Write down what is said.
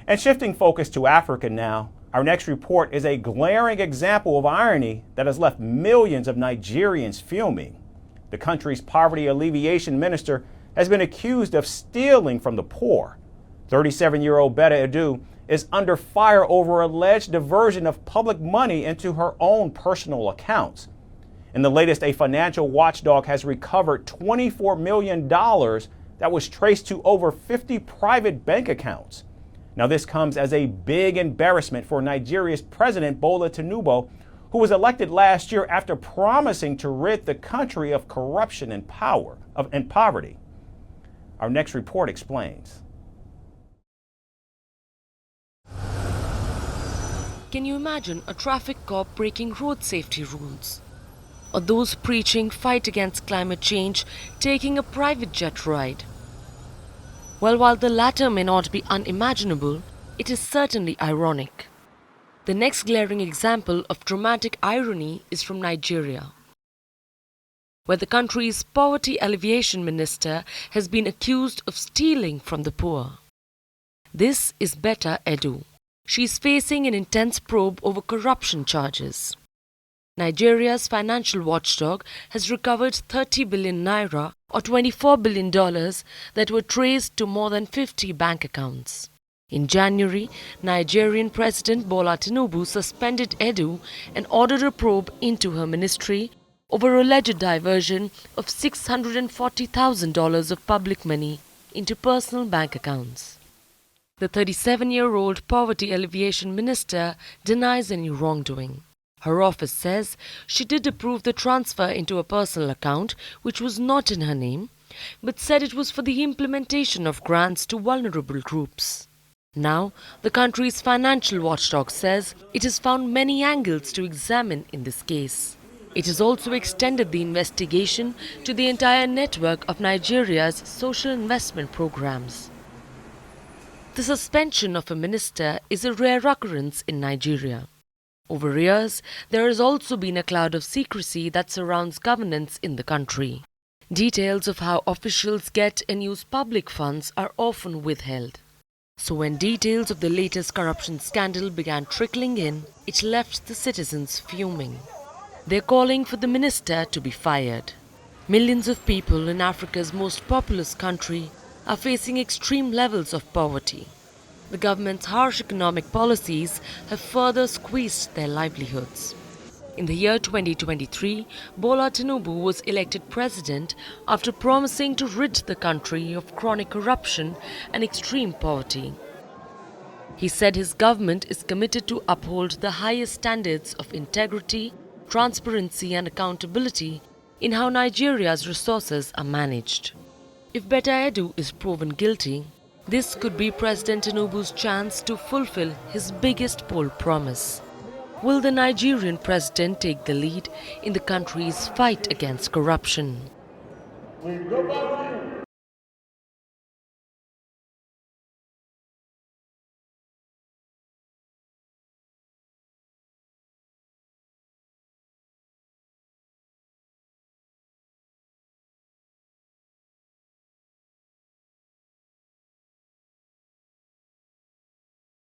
And shifting focus to Africa now, our next report is a glaring example of irony that has left millions of Nigerians fuming. The country's poverty alleviation minister has been accused of stealing from the poor. 37-year-old Betta Edu is under fire over alleged diversion of public money into her own personal accounts. In the latest, a financial watchdog has recovered $24 million that was traced to over 50 private bank accounts. Now, this comes as a big embarrassment for Nigeria's President Bola Tinubu, who was elected last year after promising to rid the country of corruption and poverty. Our next report explains. Can you imagine a traffic cop breaking road safety rules? Or those preaching fight against climate change taking a private jet ride? Well, while the latter may not be unimaginable, it is certainly ironic. The next glaring example of dramatic irony is from Nigeria, where the country's poverty alleviation minister has been accused of stealing from the poor. This is Betta Edu. She is facing an intense probe over corruption charges. Nigeria's financial watchdog has recovered 30 billion naira or $24 billion that were traced to more than 50 bank accounts. In January, Nigerian President Bola Tinubu suspended Edu and ordered a probe into her ministry over alleged diversion of $640,000 of public money into personal bank accounts. The 37-year-old poverty alleviation minister denies any wrongdoing. Her office says she did approve the transfer into a personal account which was not in her name, but said it was for the implementation of grants to vulnerable groups. Now, the country's financial watchdog says it has found many angles to examine in this case. It has also extended the investigation to the entire network of Nigeria's social investment programs. The suspension of a minister is a rare occurrence in Nigeria. Over years, there has also been a cloud of secrecy that surrounds governance in the country. Details of how officials get and use public funds are often withheld. So when details of the latest corruption scandal began trickling in, it left the citizens fuming. They're calling for the minister to be fired. Millions of people in Africa's most populous country are facing extreme levels of poverty. The government's harsh economic policies have further squeezed their livelihoods. In the year 2023, Bola Tinubu was elected president after promising to rid the country of chronic corruption and extreme poverty. He said his government is committed to uphold the highest standards of integrity, transparency and accountability in how Nigeria's resources are managed. If Betta Edu is proven guilty, this could be President Tinubu's chance to fulfill his biggest poll promise. Will the Nigerian president take the lead in the country's fight against corruption?